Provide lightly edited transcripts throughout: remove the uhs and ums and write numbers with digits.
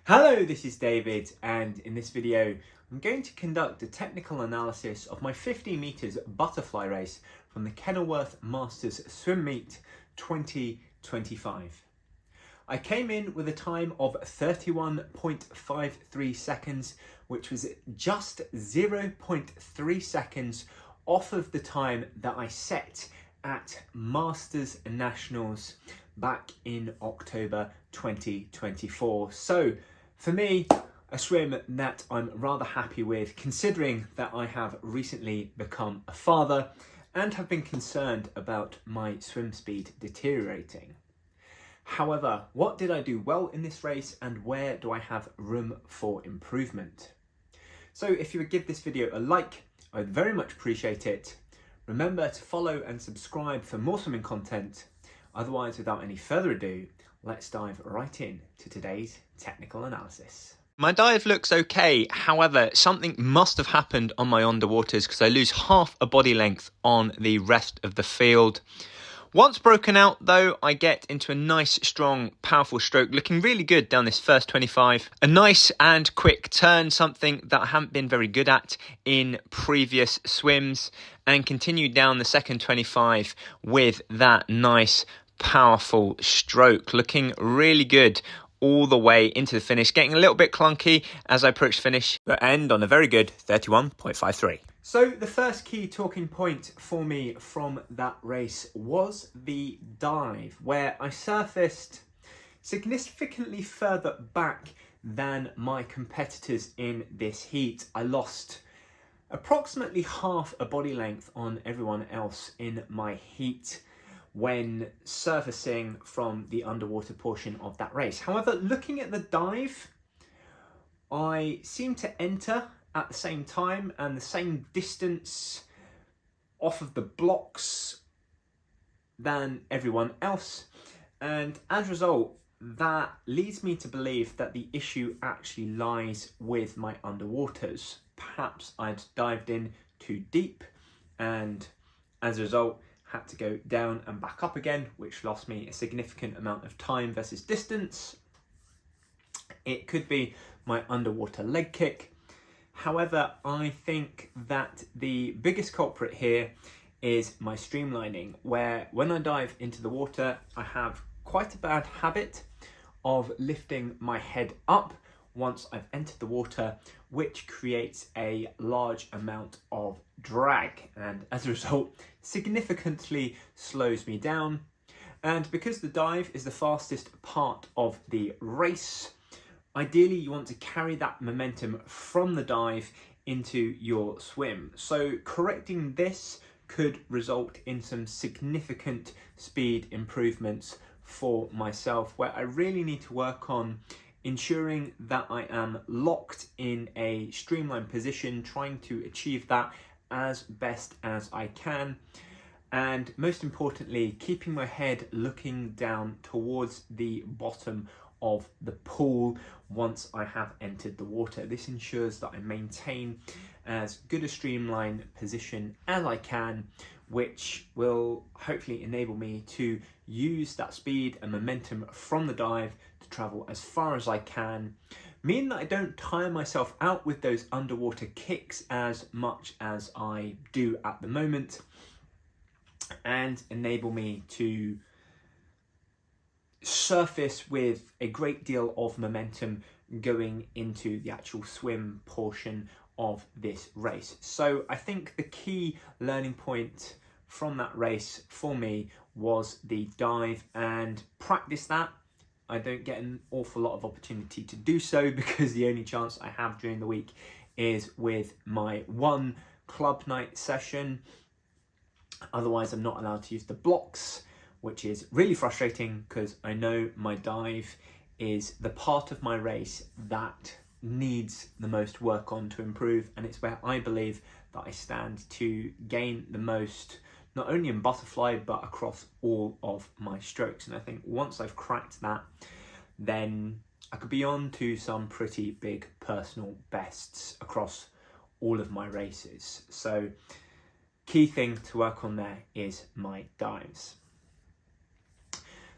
Hello, this is David, and in this video I'm going to conduct a technical analysis of my 50 metres butterfly race from the Kenilworth Masters Swimming Meet 2025. I came in with a time of 31.53 seconds, which was just 0.3 seconds off of the time that I set at Masters Nationals back in October 2024. So for me, a swim that I'm rather happy with, considering that I have recently become a father and have been concerned about my swim speed deteriorating. However, what did I do well in this race and where do I have room for improvement? So if you would give this video a like, I'd very much appreciate it. Remember to follow and subscribe for more swimming content. Otherwise, without any further ado, let's dive right in to today's technical analysis. My dive looks okay, however, something must have happened on my underwaters because I lose half a body length on the rest of the field. Once broken out though, I get into a nice, strong, powerful stroke, looking really good down this first 25. A nice and quick turn, something that I haven't been very good at in previous swims, and continued down the second 25 with that nice, powerful stroke, looking really good all the way into the finish, getting a little bit clunky as I approach finish, but end on a very good 31.53. So the first key talking point for me from that race was the dive, where I surfaced significantly further back than my competitors in this heat. I lost approximately half a body length on everyone else in my heat when surfacing from the underwater portion of that race. However, looking at the dive, I seemed to enter at the same time and the same distance off of the blocks than everyone else, and as a result that leads me to believe that the issue actually lies with my underwaters. Perhaps I'd dived in too deep and as a result had to go down and back up again, which lost me a significant amount of time versus distance. It could be my underwater leg kick. However, I think that the biggest culprit here is my streamlining, where when I dive into the water, I have quite a bad habit of lifting my head up once I've entered the water, which creates a large amount of drag and as a result significantly slows me down. And because the dive is the fastest part of the race, ideally you want to carry that momentum from the dive into your swim. So correcting this could result in some significant speed improvements for myself, where I really need to work on ensuring that I am locked in a streamlined position, trying to achieve that as best as I can. And most importantly, keeping my head looking down towards the bottom of the pool once I have entered the water. This ensures that I maintain as good a streamlined position as I can, which will hopefully enable me to use that speed and momentum from the dive to travel as far as I can, meaning that I don't tire myself out with those underwater kicks as much as I do at the moment, and enable me to surface with a great deal of momentum going into the actual swim portion of this race. So I think the key learning point from that race for me was the dive, and practice that. I don't get an awful lot of opportunity to do so because the only chance I have during the week is with my one club night session. Otherwise, I'm not allowed to use the blocks, which is really frustrating because I know my dive is the part of my race that needs the most work on to improve, and it's where I believe that I stand to gain the most, not only in butterfly but across all of my strokes. And I think once I've cracked that, then I could be on to some pretty big personal bests across all of my races. So key thing to work on there is my dives.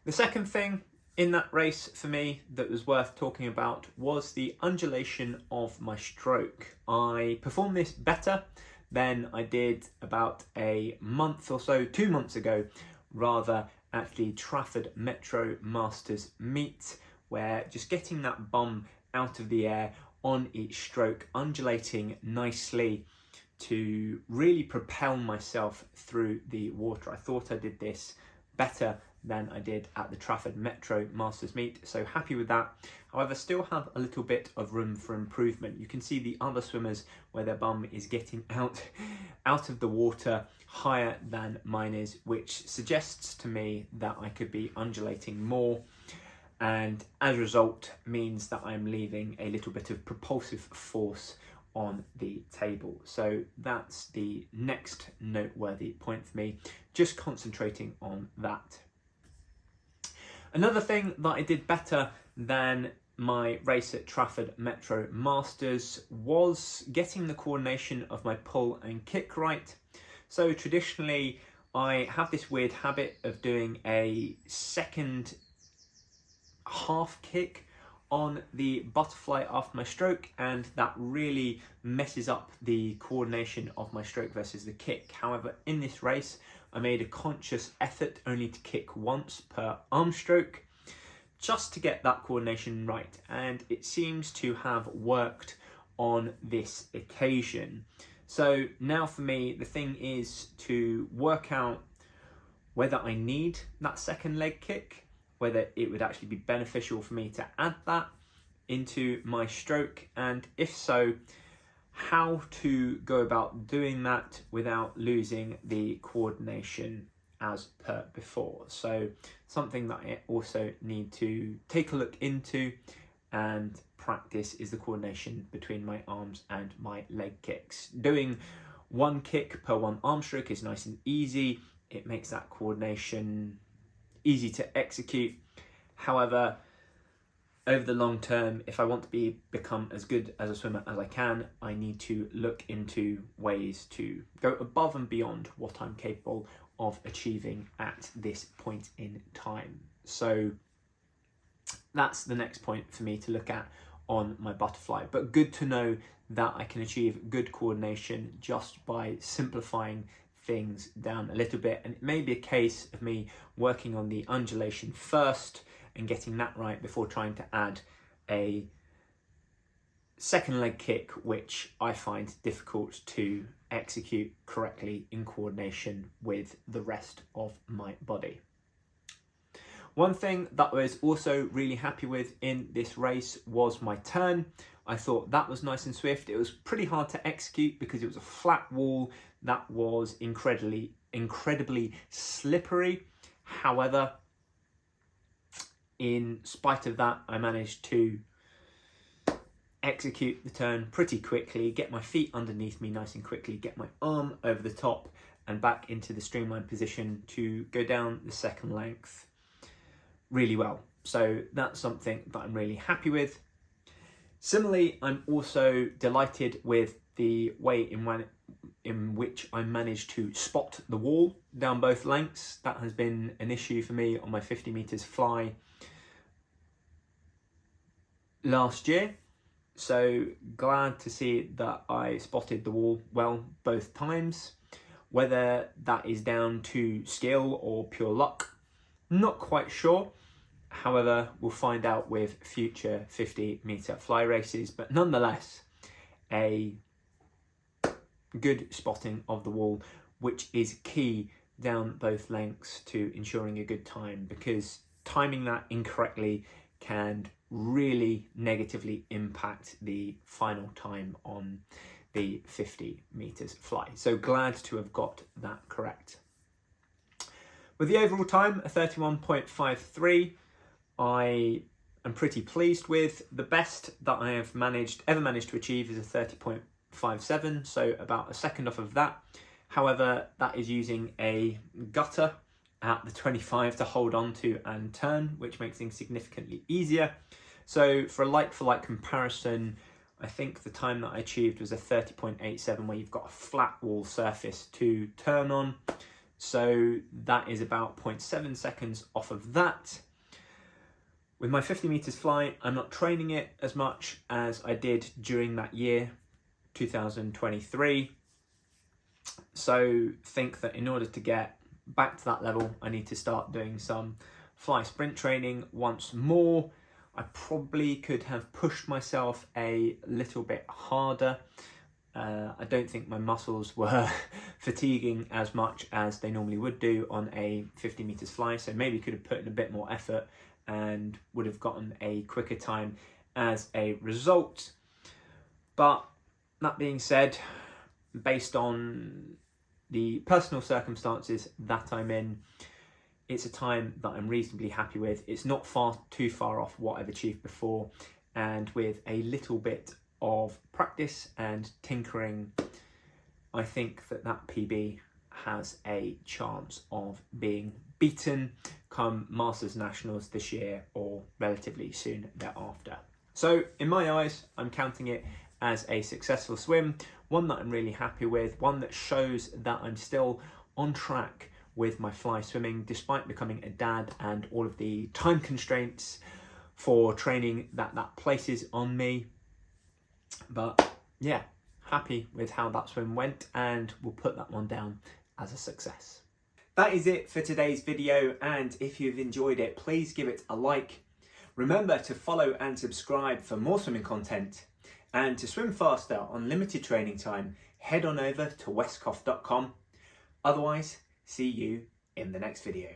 The second thing in that race for me that was worth talking about was the undulation of my stroke. I performed this better than I did about a month or so, 2 months ago, rather, at the Trafford Masters Meet, where just getting that bum out of the air on each stroke, undulating nicely to really propel myself through the water. I thought I did this better than I did at the Trafford Masters Meet, so happy with that. However, still have a little bit of room for improvement. You can see the other swimmers where their bum is getting out of the water higher than mine is, which suggests to me that I could be undulating more, and as a result means that I'm leaving a little bit of propulsive force on the table. So that's the next noteworthy point for me, just concentrating on that. Another thing that I did better than my race at Trafford Masters was getting the coordination of my pull and kick right. So traditionally I have this weird habit of doing a second half kick on the butterfly after my stroke, and that really messes up the coordination of my stroke versus the kick. However, in this race I made a conscious effort only to kick once per arm stroke, just to get that coordination right, and it seems to have worked on this occasion. So now for me the thing is to work out whether I need that second leg kick, whether it would actually be beneficial for me to add that into my stroke, and if so, how to go about doing that without losing the coordination as per before. So something that I also need to take a look into and practice is the coordination between my arms and my leg kicks. Doing one kick per one arm stroke is nice and easy. It makes that coordination easy to execute. However, over the long term, if I want to become as good as a swimmer as I can, I need to look into ways to go above and beyond what I'm capable of achieving at this point in time. So that's the next point for me to look at on my butterfly. But good to know that I can achieve good coordination just by simplifying things down a little bit, and it may be a case of me working on the undulation first and getting that right before trying to add a second leg kick, which I find difficult to execute correctly in coordination with the rest of my body. One thing that I was also really happy with in this race was my turn. I thought that was nice and swift. It was pretty hard to execute because it was a flat wall that was incredibly slippery. However, in spite of that, I managed to execute the turn pretty quickly, get my feet underneath me nice and quickly, get my arm over the top and back into the streamlined position to go down the second length really well. So that's something that I'm really happy with. Similarly, I'm also delighted with the way in which I managed to spot the wall down both lengths. That has been an issue for me on my 50 meters fly last year. So glad to see that I spotted the wall well both times. Whether that is down to skill or pure luck, not quite sure. However, we'll find out with future 50 meter fly races, but nonetheless, a good spotting of the wall, which is key down both lengths to ensuring a good time, because timing that incorrectly can really negatively impact the final time on the 50 meters fly. So glad to have got that correct. With the overall time, a 31.53, I am pretty pleased with. The best that I have ever managed to achieve is a 30.57, so about a second off of that. However, that is using a gutter at the 25 to hold on to and turn, which makes things significantly easier. So for a like-for-like comparison, I think the time that I achieved was a 30.87, where you've got a flat wall surface to turn on. So that is about 0.7 seconds off of that. With my 50 metres fly, I'm not training it as much as I did during that year, 2023. So think that in order to get back to that level, I need to start doing some fly sprint training once more. I probably could have pushed myself a little bit harder. I don't think my muscles were fatiguing as much as they normally would do on a 50 metres fly, so maybe could have put in a bit more effort and would have gotten a quicker time as a result. But that being said, based on the personal circumstances that I'm in, it's a time that I'm reasonably happy with. It's not too far off what I've achieved before, and with a little bit of practice and tinkering, I think that PB has a chance of being beaten come Masters Nationals this year or relatively soon thereafter. So in my eyes, I'm counting it as a successful swim, one that I'm really happy with, one that shows that I'm still on track with my fly swimming despite becoming a dad and all of the time constraints for training that places on me. But yeah, happy with how that swim went, and we'll put that one down as a success. That is it for today's video, and if you've enjoyed it, please give it a like. Remember to follow and subscribe for more swimming content, and to swim faster on limited training time, head on over to westcough.com. Otherwise, see you in the next video.